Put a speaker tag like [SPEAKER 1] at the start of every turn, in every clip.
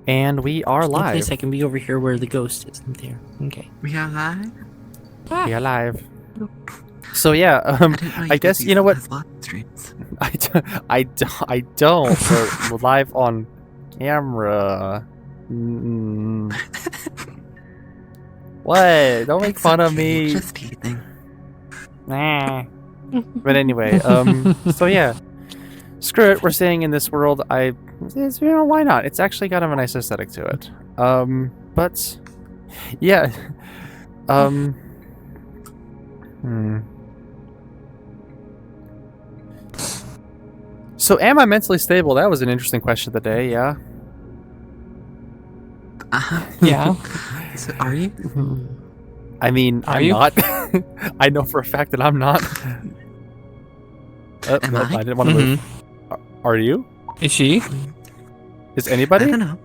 [SPEAKER 1] And we are
[SPEAKER 2] There's no
[SPEAKER 1] live.
[SPEAKER 2] place I can be over here where the ghost isn't there. Okay.
[SPEAKER 3] We are live?
[SPEAKER 1] We are live. So yeah, I guess you know what?
[SPEAKER 3] Streams.
[SPEAKER 1] I don't. We're live on camera. What? Don't make fun of me.
[SPEAKER 3] Just teasing.
[SPEAKER 1] Nah. But anyway, so yeah, screw it. We're staying in this world. Why not? It's actually kind of a nice aesthetic to it. But yeah, So am I mentally stable? That was an interesting question of the day. Yeah.
[SPEAKER 2] Yeah.
[SPEAKER 3] So are you?
[SPEAKER 1] I mean,
[SPEAKER 2] Are
[SPEAKER 1] I'm
[SPEAKER 2] you?
[SPEAKER 1] not. I know for a fact that I'm not.
[SPEAKER 3] Am I?
[SPEAKER 1] I didn't want to move. Are you?
[SPEAKER 2] Is she?
[SPEAKER 1] Is
[SPEAKER 3] I
[SPEAKER 1] anybody?
[SPEAKER 3] don't know.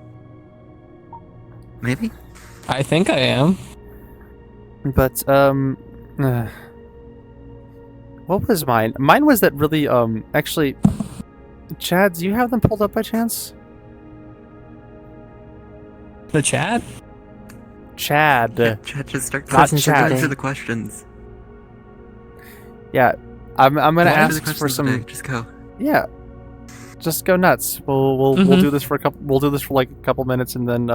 [SPEAKER 3] Maybe?
[SPEAKER 2] I think I am.
[SPEAKER 1] But what was mine? Mine was that really actually. Chad, do you have them pulled up by chance?
[SPEAKER 2] The chat?
[SPEAKER 1] Chad.
[SPEAKER 3] Chat, just start
[SPEAKER 1] Not
[SPEAKER 3] just
[SPEAKER 1] Chad.
[SPEAKER 3] answer the questions.
[SPEAKER 1] Yeah, I'm gonna
[SPEAKER 3] Answer the
[SPEAKER 1] ask
[SPEAKER 3] questions
[SPEAKER 1] for
[SPEAKER 3] of the
[SPEAKER 1] some.
[SPEAKER 3] day. Just go.
[SPEAKER 1] Yeah, just go nuts. We'll do this for a couple. We'll do this for like a couple minutes, and then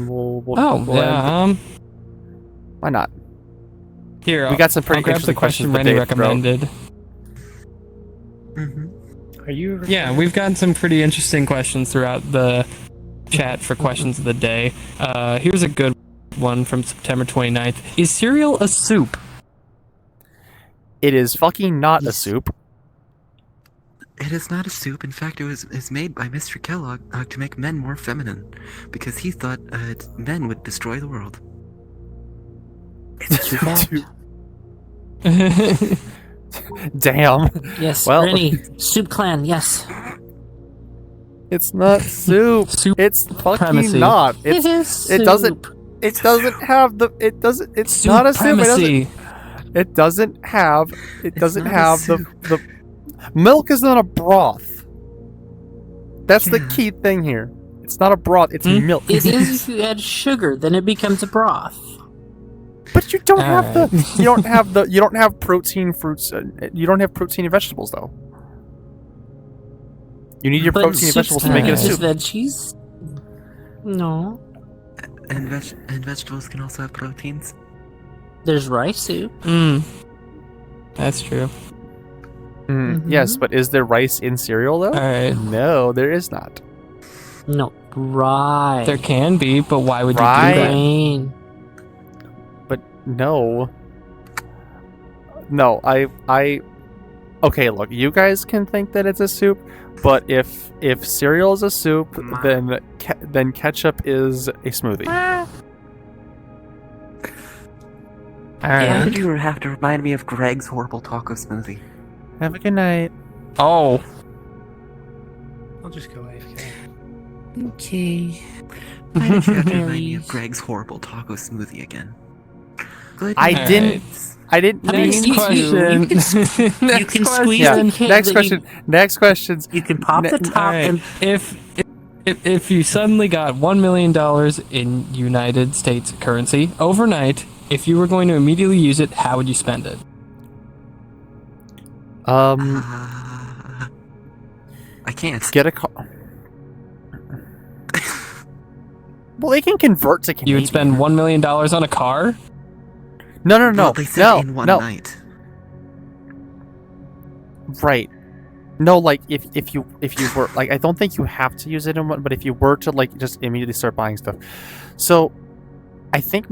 [SPEAKER 1] we'll
[SPEAKER 2] Oh,
[SPEAKER 1] we'll
[SPEAKER 2] yeah.
[SPEAKER 1] end. Why not?
[SPEAKER 2] Here,
[SPEAKER 1] We got some pretty
[SPEAKER 2] I'll grab the
[SPEAKER 1] interesting questions
[SPEAKER 2] question
[SPEAKER 1] for
[SPEAKER 2] Rennie
[SPEAKER 1] Dave,
[SPEAKER 2] recommended.
[SPEAKER 1] Are you?
[SPEAKER 2] Yeah, we've gotten some pretty interesting questions throughout the chat for questions of the day. Here's a good one from September 29th. Is cereal a soup?
[SPEAKER 1] It is fucking not a soup.
[SPEAKER 3] It is not a soup. In fact, it's made by Mr. Kellogg to make men more feminine, because he thought men would destroy the world.
[SPEAKER 2] It's true.
[SPEAKER 1] Damn.
[SPEAKER 4] Yes,
[SPEAKER 1] Well-
[SPEAKER 4] Rennie, Soup Clan, yes.
[SPEAKER 1] It's not soup.
[SPEAKER 2] Soup
[SPEAKER 1] It's fucking
[SPEAKER 2] supremacy.
[SPEAKER 1] not. It's.
[SPEAKER 4] It is
[SPEAKER 1] It doesn't.
[SPEAKER 4] soup.
[SPEAKER 1] It doesn't have the. It doesn't. It's not a soup.
[SPEAKER 2] Supremacy.
[SPEAKER 1] It doesn't have. It doesn't
[SPEAKER 3] not a
[SPEAKER 1] have
[SPEAKER 3] soup.
[SPEAKER 1] the. Milk is not a broth. That's the
[SPEAKER 3] Yeah.
[SPEAKER 1] key thing here. It's not a broth. It's milk.
[SPEAKER 4] It is if you add sugar, then it becomes a broth.
[SPEAKER 1] But you don't have the.
[SPEAKER 2] Alright.
[SPEAKER 1] You don't have the. You don't have protein fruits. You don't have protein in vegetables though. You need your
[SPEAKER 4] But
[SPEAKER 1] protein in
[SPEAKER 4] soup
[SPEAKER 1] vegetables to make it a
[SPEAKER 4] has
[SPEAKER 1] soup.
[SPEAKER 4] veggies? No.
[SPEAKER 3] And vegetables can also have proteins.
[SPEAKER 4] There's rice soup.
[SPEAKER 2] That's true.
[SPEAKER 1] Yes, but is there rice in cereal though?
[SPEAKER 2] Alright.
[SPEAKER 1] No, there is not.
[SPEAKER 4] No. Right.
[SPEAKER 2] There can be, but why would you
[SPEAKER 1] Right.
[SPEAKER 2] do that?
[SPEAKER 4] Grain.
[SPEAKER 1] But no. No, I okay, look, you guys can think that it's a soup, but if cereal is a soup, then ketchup is a smoothie.
[SPEAKER 2] Alright.
[SPEAKER 4] Yeah.
[SPEAKER 3] You have to remind me of Greg's horrible taco smoothie.
[SPEAKER 1] Have a good night.
[SPEAKER 2] Oh.
[SPEAKER 5] I'll just go AFK.
[SPEAKER 4] Okay.
[SPEAKER 3] Why did you have to remind me of Greg's horrible taco smoothie again? Good
[SPEAKER 1] I
[SPEAKER 3] night.
[SPEAKER 1] didn't I didn't
[SPEAKER 2] Next
[SPEAKER 1] mean
[SPEAKER 2] question.
[SPEAKER 1] to.
[SPEAKER 4] You can squeeze
[SPEAKER 1] Yeah,
[SPEAKER 4] the can
[SPEAKER 1] next
[SPEAKER 4] that
[SPEAKER 1] question. Next questions.
[SPEAKER 4] You can pop the top
[SPEAKER 2] Alright.
[SPEAKER 4] and
[SPEAKER 2] If you suddenly got $1 million in United States currency overnight, if you were going to immediately use it, how would you spend it?
[SPEAKER 3] I can't.
[SPEAKER 1] Get a car. Well, they can convert to Canadian.
[SPEAKER 2] You would spend $1 million on a car?
[SPEAKER 1] No,
[SPEAKER 3] Well, they said
[SPEAKER 1] no,
[SPEAKER 3] in one
[SPEAKER 1] no.
[SPEAKER 3] night.
[SPEAKER 1] Right. No, like if you were like, I don't think you have to use it in one, but if you were to like just immediately start buying stuff. So I think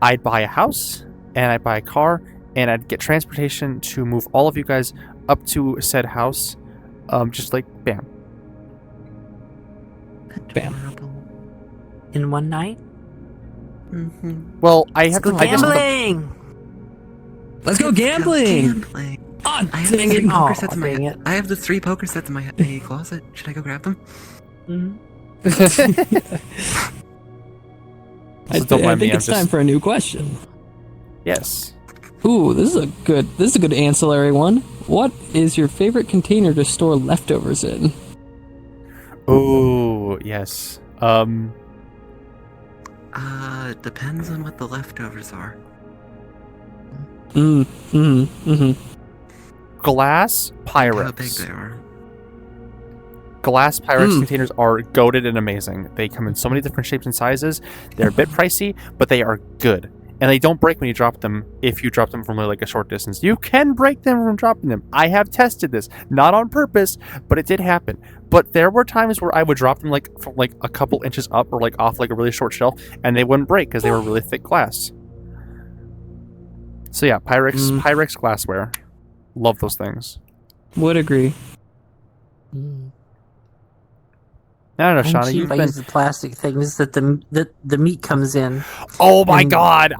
[SPEAKER 1] I'd buy a house and I'd buy a car and I'd get transportation to move all of you guys up to said house. Just like bam.
[SPEAKER 2] Bam.
[SPEAKER 4] in one night.
[SPEAKER 1] Well, I have to.
[SPEAKER 4] Go
[SPEAKER 1] I guess the-
[SPEAKER 4] gambling!
[SPEAKER 2] Let's go gambling!
[SPEAKER 3] Gambling.
[SPEAKER 2] Oh,
[SPEAKER 3] I have the
[SPEAKER 2] dang
[SPEAKER 3] three
[SPEAKER 2] it.
[SPEAKER 3] poker
[SPEAKER 4] Oh,
[SPEAKER 3] sets in my
[SPEAKER 4] dang it.
[SPEAKER 3] I have the 3 poker sets in my closet. Should I go grab them?
[SPEAKER 2] I,
[SPEAKER 1] So don't
[SPEAKER 2] I
[SPEAKER 1] mind me,
[SPEAKER 2] think
[SPEAKER 1] I'm
[SPEAKER 2] it's time
[SPEAKER 1] just-
[SPEAKER 2] for a new question.
[SPEAKER 1] Yes.
[SPEAKER 2] Ooh, this is a good ancillary one. What is your favorite container to store leftovers in?
[SPEAKER 1] Ooh. Ooh, yes.
[SPEAKER 3] Depends on what the leftovers are.
[SPEAKER 1] Glass
[SPEAKER 3] How big
[SPEAKER 1] Pyrex.
[SPEAKER 3] they are.
[SPEAKER 1] Glass Pyrex containers are goated and amazing. They come in so many different shapes and sizes. They're a bit pricey, but they are good. And they don't break when you drop them if you drop them from like a short distance. You can break them from dropping them. I have tested this. Not on purpose, but it did happen. But there were times where I would drop them like from like a couple inches up or like off like a really short shelf and they wouldn't break because they were really thick glass. So yeah, Pyrex glassware. Love those things.
[SPEAKER 2] Would agree.
[SPEAKER 1] I don't know,
[SPEAKER 4] I'm
[SPEAKER 1] Shauna.
[SPEAKER 4] cheap.
[SPEAKER 1] You've
[SPEAKER 4] I
[SPEAKER 1] been.
[SPEAKER 4] use the plastic things that the meat comes in.
[SPEAKER 1] Oh my
[SPEAKER 4] and-
[SPEAKER 1] god!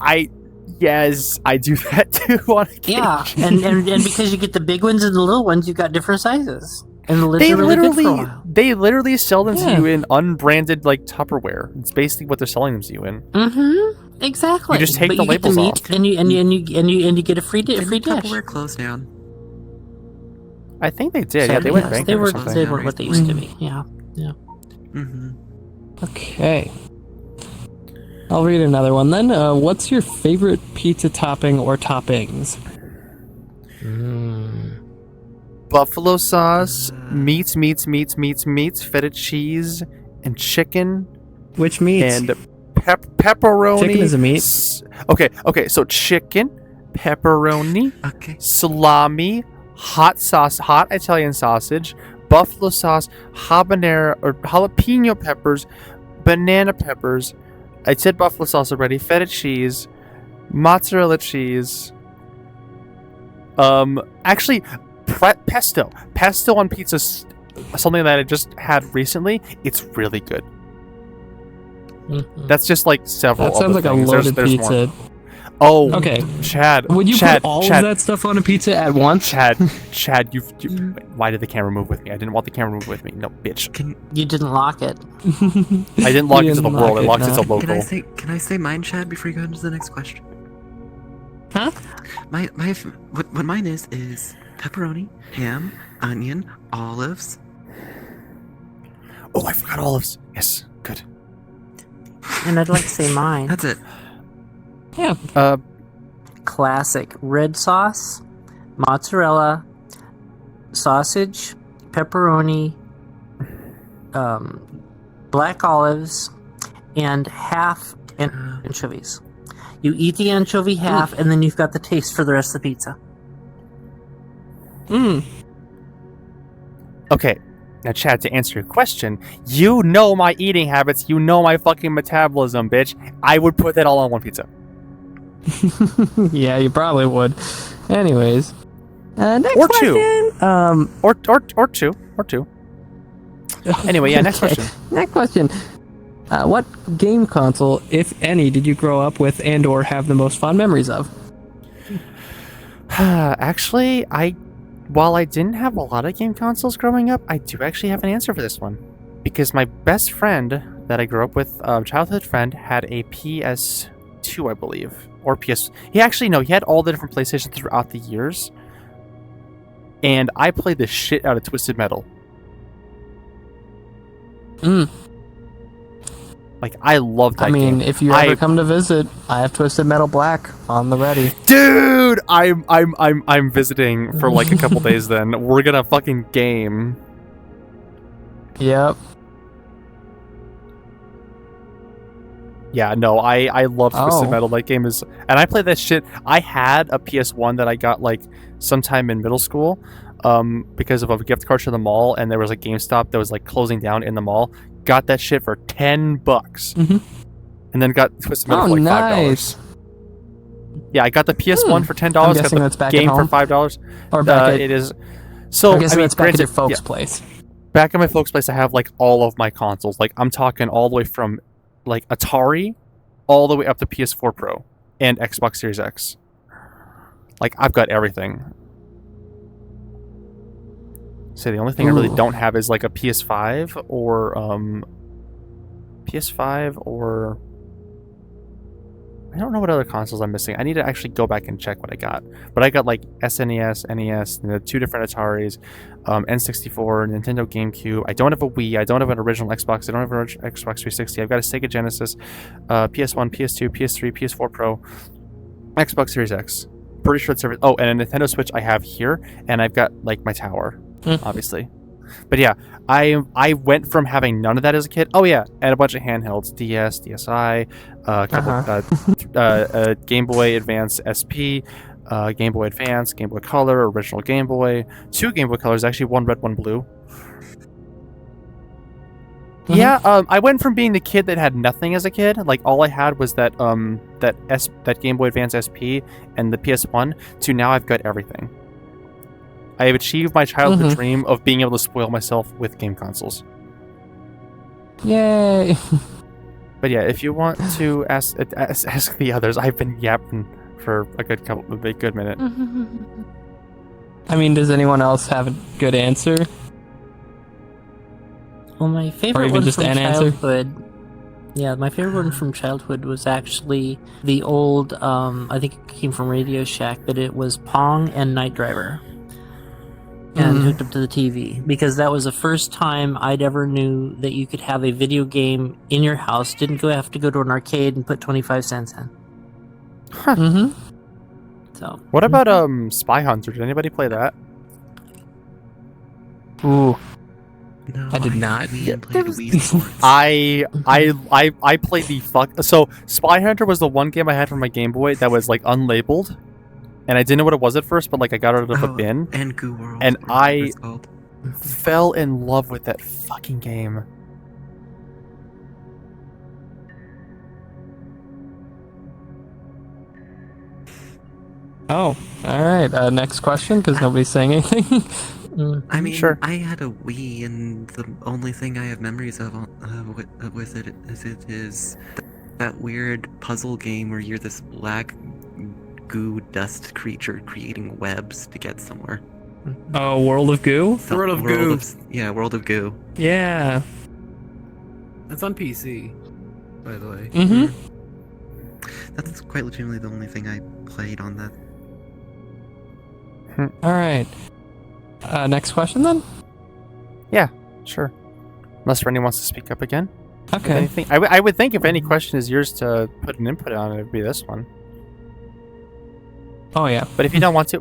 [SPEAKER 1] Yes, I do that too on occasion.
[SPEAKER 4] Yeah, and because you get the big ones and the little ones, you've got different sizes. And the lids
[SPEAKER 1] They
[SPEAKER 4] are really good for a
[SPEAKER 1] literally,
[SPEAKER 4] while.
[SPEAKER 1] they literally sell them to
[SPEAKER 2] Yeah.
[SPEAKER 1] you in unbranded like Tupperware. It's basically what they're selling them to you in.
[SPEAKER 4] Mm-hmm. Exactly.
[SPEAKER 1] You just take
[SPEAKER 4] But
[SPEAKER 1] the
[SPEAKER 4] you get the
[SPEAKER 1] labels
[SPEAKER 4] meat
[SPEAKER 1] off.
[SPEAKER 4] and you get a free
[SPEAKER 3] Didn't
[SPEAKER 4] free dish.
[SPEAKER 3] Tupperware close down?
[SPEAKER 1] I think they did. Yeah, they went bankrupt
[SPEAKER 4] They
[SPEAKER 1] or
[SPEAKER 4] were
[SPEAKER 1] something.
[SPEAKER 4] they weren't what they used to be. Yeah.
[SPEAKER 3] Mm-hmm.
[SPEAKER 2] Okay. I'll read another one then. What's your favorite pizza topping or toppings?
[SPEAKER 1] Buffalo sauce, meats, feta cheese, and chicken,
[SPEAKER 2] Which meats?
[SPEAKER 1] and pepperoni.
[SPEAKER 2] Chicken is a meat.
[SPEAKER 1] Okay. So chicken, pepperoni,
[SPEAKER 3] Okay.
[SPEAKER 1] salami, hot Italian sausage, buffalo sauce, habanero or jalapeno peppers, banana peppers. I said buffalo sauce already. Feta cheese, mozzarella cheese. Actually, pesto on pizza. Something that I just had recently. It's really good.
[SPEAKER 4] Mhm.
[SPEAKER 1] That's just like several.
[SPEAKER 2] That sounds
[SPEAKER 1] other
[SPEAKER 2] like a
[SPEAKER 1] things.
[SPEAKER 2] loaded
[SPEAKER 1] There's
[SPEAKER 2] pizza.
[SPEAKER 1] more. Oh,
[SPEAKER 2] Okay.
[SPEAKER 1] Chad.
[SPEAKER 2] Would you
[SPEAKER 1] Chad,
[SPEAKER 2] put all
[SPEAKER 1] Chad,
[SPEAKER 2] of that stuff on a pizza at once?
[SPEAKER 1] Chad, you. Why did the camera move with me? I didn't want the camera to move with me. No, bitch.
[SPEAKER 4] You didn't lock it.
[SPEAKER 1] I didn't log
[SPEAKER 2] You
[SPEAKER 1] into the
[SPEAKER 2] didn't
[SPEAKER 1] world. I
[SPEAKER 2] lock
[SPEAKER 1] logged
[SPEAKER 2] it,
[SPEAKER 1] into
[SPEAKER 2] no.
[SPEAKER 3] Can I
[SPEAKER 1] local.
[SPEAKER 3] say mine, Chad, before you go into the next question?
[SPEAKER 2] Huh?
[SPEAKER 3] What mine is pepperoni, ham, onion, olives.
[SPEAKER 1] Oh, I forgot olives. Yes, good.
[SPEAKER 4] And I'd like to say mine.
[SPEAKER 3] That's it.
[SPEAKER 2] Yeah.
[SPEAKER 4] Classic red sauce, mozzarella, sausage, pepperoni, black olives, and half anchovies. You eat the anchovy half, and then you've got the taste for the rest of the pizza.
[SPEAKER 1] Okay. Now, Chad, to answer your question, you know my eating habits. You know my fucking metabolism, bitch. I would put that all on one pizza.
[SPEAKER 2] Yeah, you probably would. Anyways. Next
[SPEAKER 1] Or two.
[SPEAKER 2] question.
[SPEAKER 1] Or two. Anyway, yeah, next
[SPEAKER 2] Okay.
[SPEAKER 1] question.
[SPEAKER 2] Next question. What game console, if any, did you grow up with and or have the most fond memories of?
[SPEAKER 1] Actually, while I didn't have a lot of game consoles growing up, I do actually have an answer for this one. Because my best friend that I grew up with, childhood friend, had a PS2, I believe. Or PS... He had all the different PlayStations throughout the years. And I played the shit out of Twisted Metal. Like, I loved that game.
[SPEAKER 2] If you ever come to visit, I have Twisted Metal Black on the ready.
[SPEAKER 1] Dude, I'm visiting for like a couple days then. We're gonna fucking game.
[SPEAKER 2] Yep.
[SPEAKER 1] Yeah, no, I love Twisted
[SPEAKER 2] Oh.
[SPEAKER 1] Metal. That game is... And I played that shit. I had a PS1 that I got like sometime in middle school because of a gift card to the mall, and there was a GameStop that was like closing down in the mall. Got that shit for $10. And then got Twisted Metal
[SPEAKER 2] Oh,
[SPEAKER 1] for like
[SPEAKER 2] nice.
[SPEAKER 1] $5. Yeah, I got the PS1 for $10.
[SPEAKER 2] I'm
[SPEAKER 1] Got
[SPEAKER 2] guessing
[SPEAKER 1] the
[SPEAKER 2] that's back
[SPEAKER 1] game
[SPEAKER 2] at
[SPEAKER 1] for
[SPEAKER 2] home?
[SPEAKER 1] $5.
[SPEAKER 2] Or back at...
[SPEAKER 1] It is... So,
[SPEAKER 2] I'm guessing that's back at your
[SPEAKER 1] granted,
[SPEAKER 2] folks'
[SPEAKER 1] yeah,
[SPEAKER 2] place.
[SPEAKER 1] back at my folks' place, I have like all of my consoles. Like, I'm talking all the way from like Atari all the way up to PS4 Pro and Xbox Series X. Like, I've got everything. So the only thing I really
[SPEAKER 2] Ooh.
[SPEAKER 1] don't have is like a PS5 or I don't know what other consoles I'm missing. I need to actually go back and check what I got. But I got like SNES, NES, and the 2 different Ataris, N64, Nintendo GameCube. I don't have a Wii. I don't have an original Xbox. I don't have an original Xbox 360. I've got a Sega Genesis, PS1, PS2, PS3, PS4 Pro, Xbox Series X. Pretty sure it's every. Oh, and a Nintendo Switch I have here, and I've got like my tower, obviously. But yeah, I went from having none of that as a kid. Oh yeah, and a bunch of handhelds: DS, DSi, Game Boy Advance SP, Game Boy Advance, Game Boy Color, original Game Boy, 2 Game Boy Colors, actually 1 red, 1 blue. Yeah, I went from being the kid that had nothing as a kid, like all I had was that Game Boy Advance SP and the PS1, to now I've got everything. I have achieved my childhood dream of being able to spoil myself with game consoles.
[SPEAKER 2] Yay!
[SPEAKER 1] But yeah, if you want to ask the others, I've been yapping for a good minute.
[SPEAKER 2] I mean, does anyone else have a good answer?
[SPEAKER 4] Well, my
[SPEAKER 2] Or
[SPEAKER 4] favorite
[SPEAKER 2] even
[SPEAKER 4] one
[SPEAKER 2] just
[SPEAKER 4] from
[SPEAKER 2] an answer?
[SPEAKER 4] childhood. Yeah, my favorite one from childhood was actually the old. I think it came from Radio Shack, but it was Pong and Night Driver, and hooked up to the TV, because that was the first time I'd ever knew that you could have a video game in your house. Didn't have to go to an arcade and put 25 cents in. So.
[SPEAKER 1] What about Spy Hunter? Did anybody play that?
[SPEAKER 2] Ooh.
[SPEAKER 3] No,
[SPEAKER 2] I did not.
[SPEAKER 3] We played Wii Sports.
[SPEAKER 1] I played the fuck. So Spy Hunter was the one game I had for my Game Boy that was like unlabeled, and I didn't know what it was at first, but like I got it out of a bin,
[SPEAKER 3] And Goo World.
[SPEAKER 1] and
[SPEAKER 3] or whatever
[SPEAKER 1] I
[SPEAKER 3] it's called.
[SPEAKER 1] fell in love with that fucking game.
[SPEAKER 2] Oh, alright. Next question, because nobody's saying anything.
[SPEAKER 3] I mean,
[SPEAKER 1] Sure.
[SPEAKER 3] I had a Wii, and the only thing I have memories of with it is that weird puzzle game where you're this black goo dust creature creating webs to get somewhere.
[SPEAKER 2] Oh, World of Goo?
[SPEAKER 5] World of Goo.
[SPEAKER 3] Yeah, World of Goo.
[SPEAKER 2] Yeah.
[SPEAKER 5] That's on PC, by the way.
[SPEAKER 3] That's quite legitimately the only thing I played on that.
[SPEAKER 2] Alright. Next question then?
[SPEAKER 1] Sure. Unless Rennie wants to speak up again. If
[SPEAKER 2] Okay.
[SPEAKER 1] anything, I would think if any question is yours to put an input on, it would be this one.
[SPEAKER 2] Oh, yeah.
[SPEAKER 1] But if you don't want to,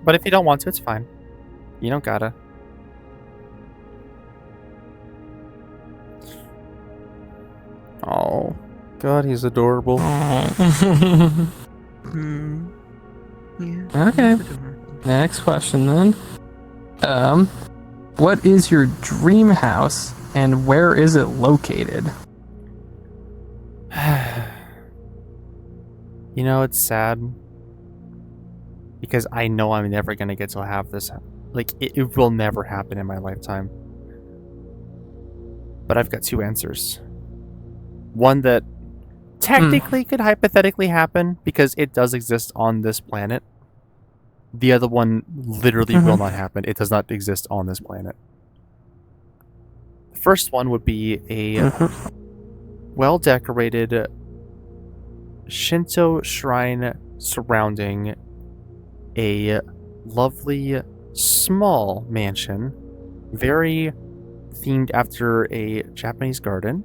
[SPEAKER 1] it's fine. You don't gotta. Oh, God, he's adorable.
[SPEAKER 2] Oh.
[SPEAKER 3] Yeah.
[SPEAKER 2] Okay.
[SPEAKER 3] it's adorable.
[SPEAKER 2] Next question then. What is your dream house and where is it located?
[SPEAKER 1] You know, it's sad because I know I'm never gonna get to have this. Like, it will never happen in my lifetime. But I've got 2 answers. One that technically could hypothetically happen because it does exist on this planet. The other one literally will not happen. It does not exist on this planet. The first one would be a well-decorated Shinto shrine surrounding a lovely small mansion, very themed after a Japanese garden,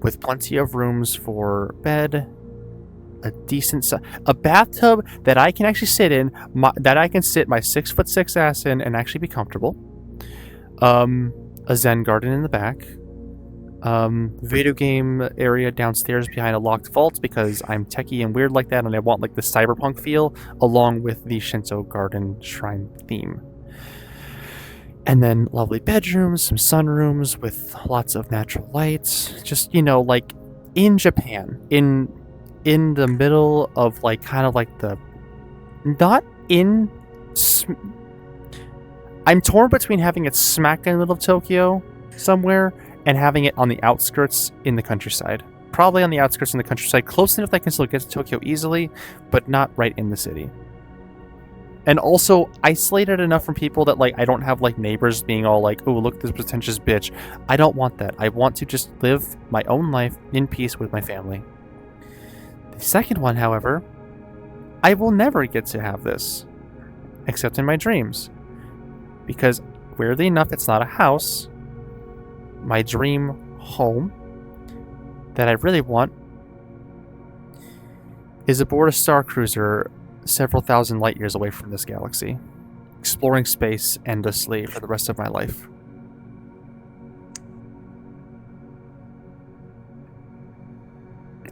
[SPEAKER 1] with plenty of rooms for bed, a decent a bathtub that I can actually sit in, that I can sit my 6'6" ass in and actually be comfortable, a Zen garden in the back, video game area downstairs behind a locked vault because I'm techie and weird like that and I want like the cyberpunk feel along with the Shinto garden shrine theme. And then lovely bedrooms, some sunrooms with lots of natural lights. Just, you know, like in Japan, in the middle of like kind of like the not in I'm torn between having it smack in the middle of Tokyo somewhere and having it on the outskirts in the countryside. Probably on the outskirts in the countryside, close enough that I can still get to Tokyo easily, but not right in the city. And also isolated enough from people that like I don't have like neighbors being all like, oh, look, this pretentious bitch. I don't want that. I want to just live my own life in peace with my family. The second one, however, I will never get to have this, except in my dreams. Because, weirdly enough, it's not a house. My dream home that I really want is aboard a star cruiser several thousand light years away from this galaxy, exploring space endlessly for the rest of my life.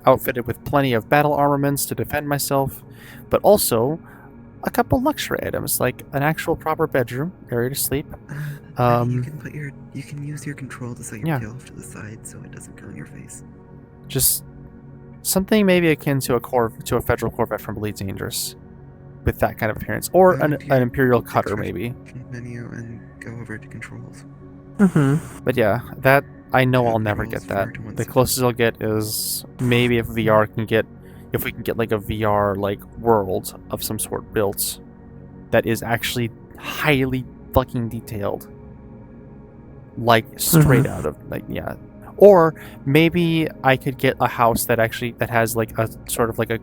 [SPEAKER 1] Outfitted with plenty of battle armaments to defend myself, but also a couple luxury items like an actual proper bedroom area to sleep.
[SPEAKER 3] You can use your control to set your
[SPEAKER 1] Yeah.
[SPEAKER 3] tail off to the side so it doesn't go in your face.
[SPEAKER 1] Just something maybe akin to a federal corvette from Elite Dangerous, with that kind of appearance, or
[SPEAKER 3] Go
[SPEAKER 1] an
[SPEAKER 3] into your
[SPEAKER 1] Imperial cutter
[SPEAKER 3] expression
[SPEAKER 1] maybe.
[SPEAKER 3] Menu and go over to controls.
[SPEAKER 1] But yeah, that I know I'll never
[SPEAKER 3] Controls
[SPEAKER 1] get that.
[SPEAKER 3] forward to one
[SPEAKER 1] The
[SPEAKER 3] second.
[SPEAKER 1] closest I'll get is maybe if we can get like a VR like world of some sort built that is actually highly fucking detailed, like straight out of like yeah. Or maybe I could get a house that has like a sort of like a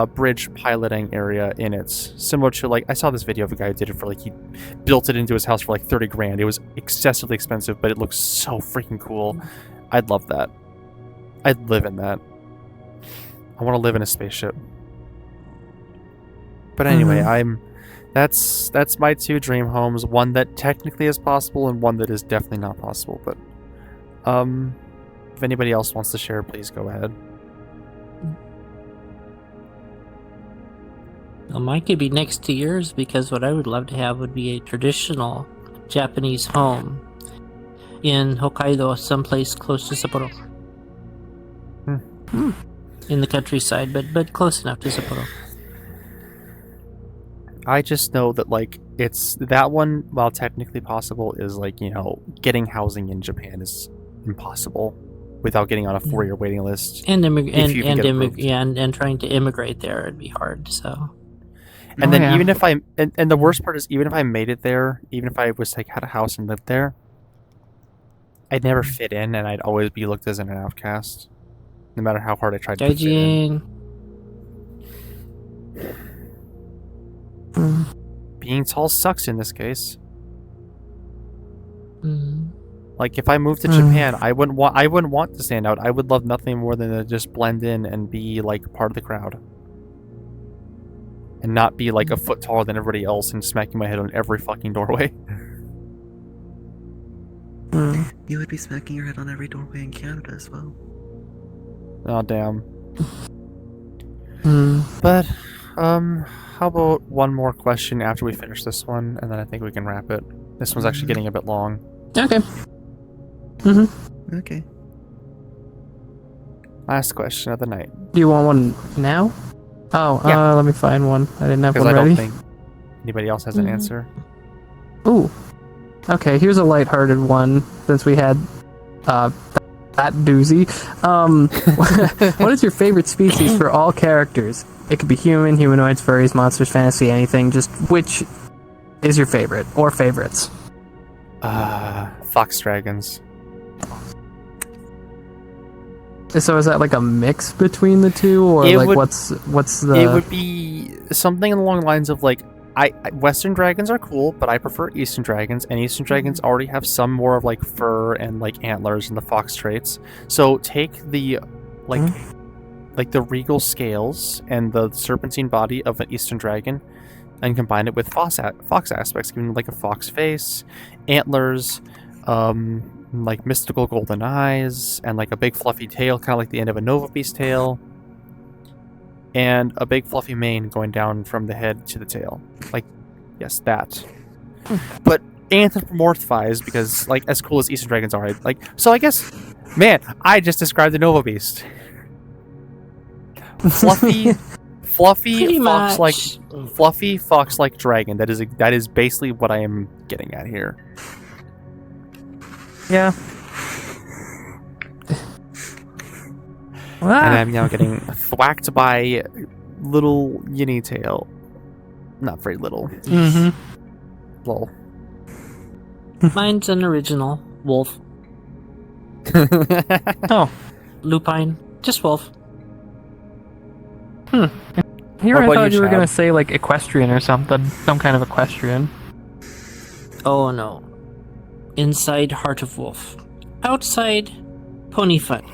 [SPEAKER 1] bridge piloting area in it, similar to like I saw this video of a guy who did it for like he built it into his house for like 30 grand. It was excessively expensive, but it looks so freaking cool. I'd love that. I'd live in that. I want to live in a spaceship. But anyway, that's my two dream homes. One that technically is possible, and one that is definitely not possible. But if anybody else wants to share, please go ahead.
[SPEAKER 4] Well, mine could be next to yours because what I would love to have would be a traditional Japanese home in Hokkaido, someplace close to Sapporo. In the countryside, but close enough to Sapporo.
[SPEAKER 1] I just know that like it's that one, while technically possible, is like, you know, getting housing in Japan is impossible without getting on a 4-year waiting list.
[SPEAKER 4] And
[SPEAKER 1] If you can get approved.
[SPEAKER 4] and trying to immigrate there would be hard. So
[SPEAKER 1] And then even if and the worst part is even if I made it there, even if I was like had a house and lived there, I'd never fit in, and I'd always be looked as an outcast, no matter how hard I tried to fit in. Being tall sucks in this case. Like if I moved to Japan, I wouldn't want to stand out. I would love nothing more than to just blend in and be like part of the crowd. And not be like a foot taller than everybody else and smacking my head on every fucking doorway.
[SPEAKER 3] You would be smacking your head on every doorway in Canada as well.
[SPEAKER 1] Oh damn. But how about one more question after we finish this one, and then I think we can wrap it. This one's actually getting a bit long.
[SPEAKER 2] Okay.
[SPEAKER 3] Okay.
[SPEAKER 1] Last question of the night.
[SPEAKER 2] Do you want one now? Oh,
[SPEAKER 1] Yeah.
[SPEAKER 2] let me find one. I didn't have
[SPEAKER 1] Because
[SPEAKER 2] one
[SPEAKER 1] I
[SPEAKER 2] ready.
[SPEAKER 1] don't think anybody else has an answer.
[SPEAKER 2] Ooh. Okay, here's a lighthearted one since we had that doozy. What is your favorite species for all characters? It could be human, humanoids, furries, monsters, fantasy, anything. Just which is your favorite or favorites?
[SPEAKER 1] Fox dragons.
[SPEAKER 2] So is that like a mix between the two, or
[SPEAKER 1] It
[SPEAKER 2] like
[SPEAKER 1] would-
[SPEAKER 2] what's the?
[SPEAKER 1] It would be something along the lines of like Western dragons are cool, but I prefer Eastern dragons, and Eastern dragons already have some more of like fur and like antlers and the fox traits. So take the like the regal scales and the serpentine body of an Eastern dragon, and combine it with fox aspects, giving it like a fox face, antlers, like mystical golden eyes, and like a big fluffy tail, kind of like the end of a Nova Beast tail. And a big fluffy mane going down from the head to the tail. Like, yes, that. But anthropomorphized, because, like, as cool as Eastern dragons are, so I guess, man, I just described the Nova Beast. Fluffy
[SPEAKER 4] Pretty
[SPEAKER 1] fox-like dragon. That is basically what I am getting at here.
[SPEAKER 2] Yeah.
[SPEAKER 1] And I'm now getting thwacked by little Yinny tail. Not very little. Lol.
[SPEAKER 4] Mine's an original wolf.
[SPEAKER 2] Oh,
[SPEAKER 4] Lupine. Just wolf.
[SPEAKER 2] Here
[SPEAKER 1] What
[SPEAKER 2] I
[SPEAKER 1] about
[SPEAKER 2] thought
[SPEAKER 1] you,
[SPEAKER 2] you were
[SPEAKER 1] Chad?
[SPEAKER 2] gonna say like equestrian or something, some kind of equestrian.
[SPEAKER 4] Oh no. Inside Heart of Wolf. Outside Pony Fun.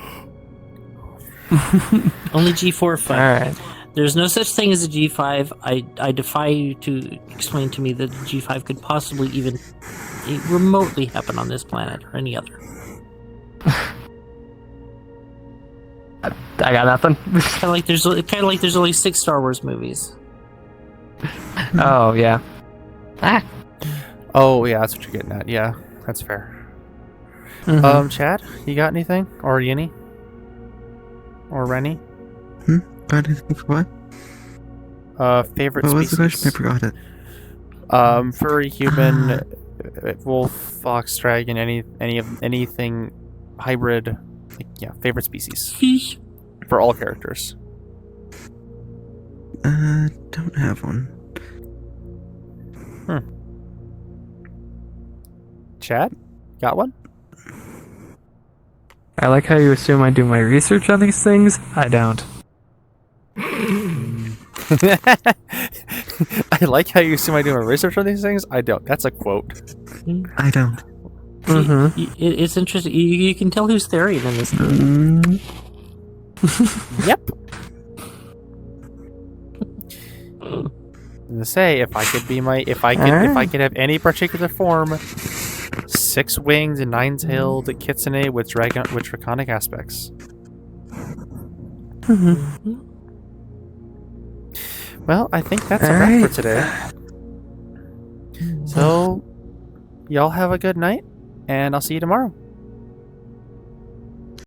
[SPEAKER 4] Only G4 fun.
[SPEAKER 2] All right.
[SPEAKER 4] There's no such thing as a G5. I defy you to explain to me that a G5 could possibly even remotely happen on this planet or any other.
[SPEAKER 2] I got nothing.
[SPEAKER 4] Kind of like there's only 6 Star Wars movies.
[SPEAKER 2] Oh yeah. Ah.
[SPEAKER 1] Oh yeah, that's what you're getting at. Yeah, that's fair.
[SPEAKER 2] Mhm.
[SPEAKER 1] Chad, you got anything? Or Yinny? Or Rennie?
[SPEAKER 3] Got anything for what?
[SPEAKER 1] Favorite
[SPEAKER 3] What was the
[SPEAKER 1] species?
[SPEAKER 3] question? I forgot it.
[SPEAKER 1] Furry, human, wolf, fox, dragon, anything hybrid. Yeah, favorite species for all characters.
[SPEAKER 3] Don't have one.
[SPEAKER 1] Chad, got one?
[SPEAKER 2] I like how you assume I do my research on these things. I don't.
[SPEAKER 1] I like how you assume I do my research on these things. I don't. That's a quote.
[SPEAKER 3] I don't.
[SPEAKER 2] Mm-hmm.
[SPEAKER 4] It's interesting. You can tell who's Therian in this group.
[SPEAKER 1] Yep. To say if I could have any particular form, 6-winged and 9-tailed kitsune with draconic aspects. Well, I think that's a wrap for today. So, y'all have a good night, and I'll see you tomorrow.